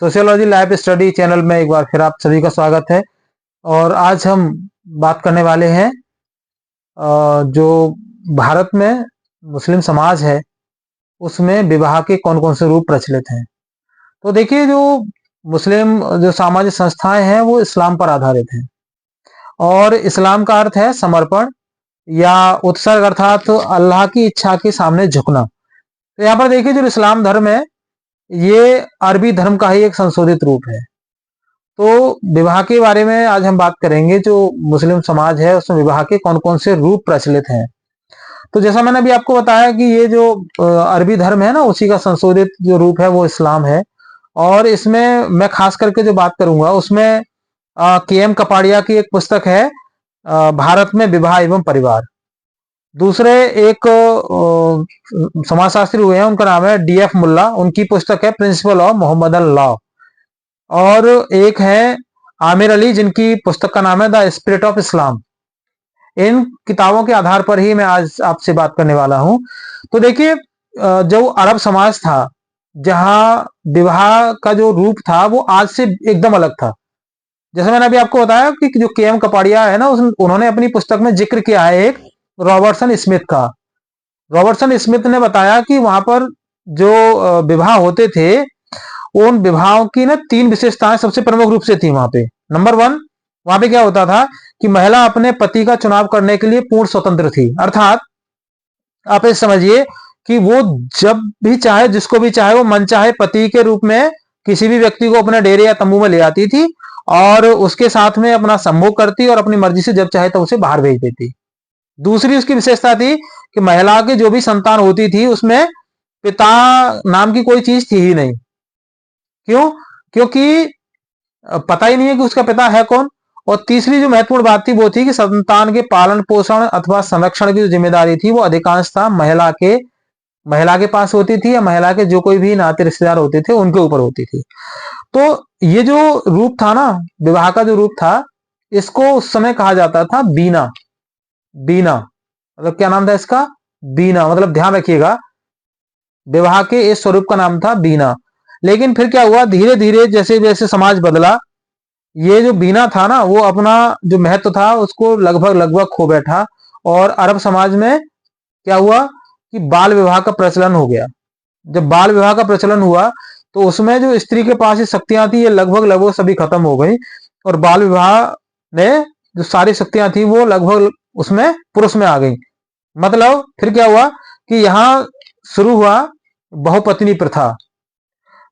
Sociology life study channel में एक बार फिर आप सभी का स्वागत है। और आज हम बात करने वाले हैं जो भारत में मुस्लिम समाज है उसमें विवाह के कौन कौन से रूप प्रचलित हैं। तो देखिए, जो मुस्लिम जो सामाजिक संस्थाएं हैं वो इस्लाम पर आधारित हैं और इस्लाम का अर्थ है समर्पण या उत्सर्ग, अर्थात अल्लाह की इच्छा के सामने झुकना। तो यहाँ पर देखिए, जो इस्लाम धर्म है ये अरबी धर्म का ही एक संशोधित रूप है। तो विवाह के बारे में आज हम बात करेंगे। जो मुस्लिम समाज है उसमें विवाह के कौन कौन से रूप प्रचलित हैं। तो जैसा मैंने अभी आपको बताया कि ये जो अरबी धर्म है ना, उसी का संशोधित जो रूप है वो इस्लाम है। और इसमें मैं खास करके जो बात करूंगा उसमें के एम कपाड़िया की एक पुस्तक है, भारत में विवाह एवं परिवार। दूसरे एक समाजशास्त्री हुए हैं, उनका नाम है डी एफ मुल्ला, उनकी पुस्तक है प्रिंसिपल ऑफ मोहम्मदन लॉ। और एक है आमिर अली, जिनकी पुस्तक का नाम है द स्पिरिट ऑफ इस्लाम। इन किताबों के आधार पर ही मैं आज आपसे बात करने वाला हूं। तो देखिए, जो अरब समाज था जहां विवाह का जो रूप था वो आज से एकदम अलग था। जैसे मैंने अभी आपको बताया कि जो के एम कपाड़िया है ना, उन्होंने अपनी पुस्तक में जिक्र किया है एक रॉबर्टसन स्मिथ का। रॉबर्टसन स्मिथ ने बताया कि वहां पर जो विवाह होते थे, उन विवाहों की ना 3 विशेषताएं सबसे प्रमुख रूप से थी वहां पे। नंबर 1, वहां पे क्या होता था कि महिला अपने पति का चुनाव करने के लिए पूर्ण स्वतंत्र थी। अर्थात आप ये समझिए कि वो जब भी चाहे, जिसको भी चाहे, वो मनचाहे पति के रूप में किसी भी व्यक्ति को अपने डेरे या तंबू में ले आती थी और उसके साथ में अपना संभोग करती और अपनी मर्जी से जब चाहे तो उसे बाहर भेज देती। दूसरी उसकी विशेषता थी कि महिला की जो भी संतान होती थी उसमें पिता नाम की कोई चीज थी ही नहीं। क्यों? क्योंकि पता ही नहीं है कि उसका पिता है कौन। और तीसरी जो महत्वपूर्ण बात थी वो थी कि संतान के पालन पोषण अथवा संरक्षण की जो जिम्मेदारी थी वो अधिकांशतः महिला के पास होती थी या महिला के जो कोई भी नाते रिश्तेदार होते थे उनके ऊपर होती थी। तो ये जो रूप था ना, विवाह का जो रूप था, इसको उस समय कहा जाता था बीना। बीना मतलब क्या नाम था इसका? बीना। मतलब ध्यान रखिएगा, विवाह के इस स्वरूप का नाम था बीना। लेकिन फिर क्या हुआ, धीरे धीरे जैसे जैसे समाज बदला, ये जो बीना था ना वो अपना जो महत्व था उसको लगभग लगभग खो बैठा। और अरब समाज में क्या हुआ कि बाल विवाह का प्रचलन हो गया। जब बाल विवाह का प्रचलन हुआ तो उसमें जो स्त्री के पास ये शक्तियां थी ये लगभग लगभग सभी खत्म हो गई और बाल विवाह ने जो सारी शक्तियां थी वो लगभग उसमें पुरुष में आ गई। मतलब फिर क्या हुआ कि यहाँ शुरू हुआ बहुपत्नी प्रथा।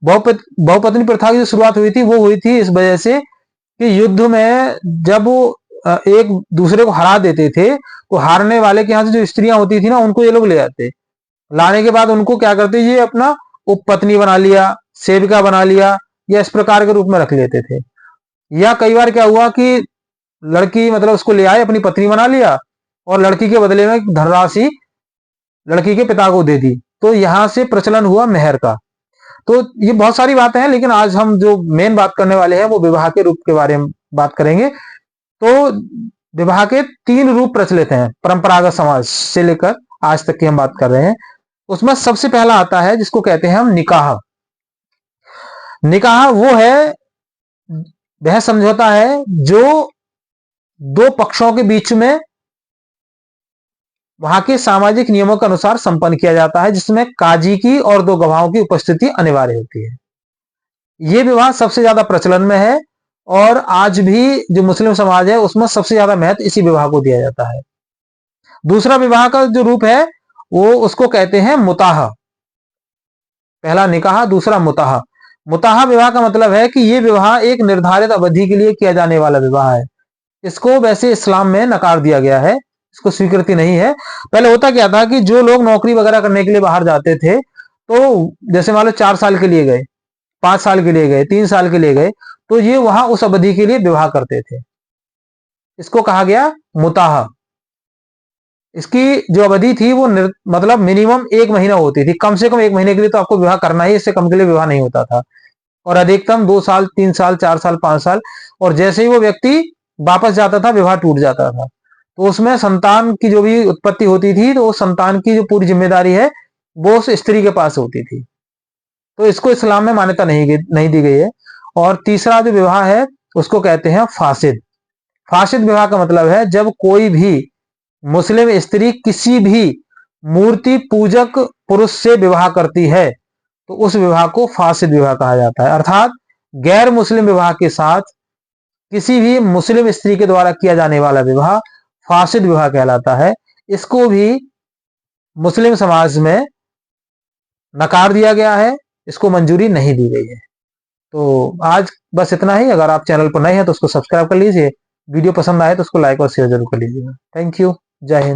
बहुपत्नी प्रथा की जो शुरुआत हुई थी वो हुई थी इस वजह से कि युद्ध में जब वो एक दूसरे को हरा देते थे तो हारने वाले के यहाँ से जो स्त्रियां होती थी ना उनको ये लोग ले आते। लाने के बाद उनको क्या करते, ये अपना उपपत्नी बना लिया, सेविका बना लिया, या इस प्रकार के रूप में रख लेते थे। या कई बार क्या हुआ कि लड़की मतलब उसको ले आए, अपनी पत्नी बना लिया और लड़की के बदले में धनराशि लड़की के पिता को दे दी। तो यहां से प्रचलन हुआ मेहर का। तो ये बहुत सारी बातें हैं, लेकिन आज हम जो मेन बात करने वाले हैं वो विवाह के रूप के बारे में बात करेंगे। तो विवाह के 3 रूप प्रचलित हैं परंपरागत समाज से लेकर आज तक की हम बात कर रहे हैं। उसमें सबसे पहला आता है जिसको कहते हैं हम निकाह। निकाह वो है, वह समझौता है जो 2 पक्षों के बीच में वहां के सामाजिक नियमों के अनुसार संपन्न किया जाता है, जिसमें काजी की और 2 गवाहों की उपस्थिति अनिवार्य होती है। ये विवाह सबसे ज्यादा प्रचलन में है और आज भी जो मुस्लिम समाज है उसमें सबसे ज्यादा महत्व इसी विवाह को दिया जाता है। दूसरा विवाह का जो रूप है वो उसको कहते हैं मुताह। पहला निकाह, दूसरा मुताह। मुताह विवाह का मतलब है कि ये विवाह एक निर्धारित अवधि के लिए किया जाने वाला विवाह है। इसको वैसे इस्लाम में नकार दिया गया है, इसको स्वीकृति नहीं है। पहले होता क्या था कि जो लोग नौकरी वगैरह करने के लिए बाहर जाते थे, तो जैसे मान लो 4 साल के लिए गए, 5 साल के लिए गए, 3 साल के लिए गए, तो ये वहां उस अवधि के लिए विवाह करते थे। इसको कहा गया मुताह। इसकी जो अवधि थी वो मतलब मिनिमम 1 महीना होती थी। कम से कम 1 महीने के लिए तो आपको विवाह करना ही, इससे कम के लिए विवाह नहीं होता था। और अधिकतम 2 साल, 3 साल, 4 साल, 5 साल। और जैसे ही वो व्यक्ति वापस जाता था विवाह टूट जाता था। तो उसमें संतान की जो भी उत्पत्ति होती थी तो उस संतान की जो पूरी जिम्मेदारी है वो उस स्त्री के पास होती थी। तो इसको इस्लाम में मान्यता नहीं दी गई है। और तीसरा जो विवाह है उसको कहते हैं फासिद। फासिद विवाह का मतलब है जब कोई भी मुस्लिम स्त्री किसी भी मूर्ति पूजक पुरुष से विवाह करती है तो उस विवाह को फासिद विवाह कहा जाता है। अर्थात गैर मुस्लिम विवाह के साथ किसी भी मुस्लिम स्त्री के द्वारा किया जाने वाला विवाह फासिद विवाह कहलाता है। इसको भी मुस्लिम समाज में नकार दिया गया है, इसको मंजूरी नहीं दी गई है। तो आज बस इतना ही। अगर आप चैनल पर नए हैं तो उसको सब्सक्राइब कर लीजिए। वीडियो पसंद आए तो उसको लाइक और शेयर जरूर कर लीजिएगा। Thank you. जय हिंद।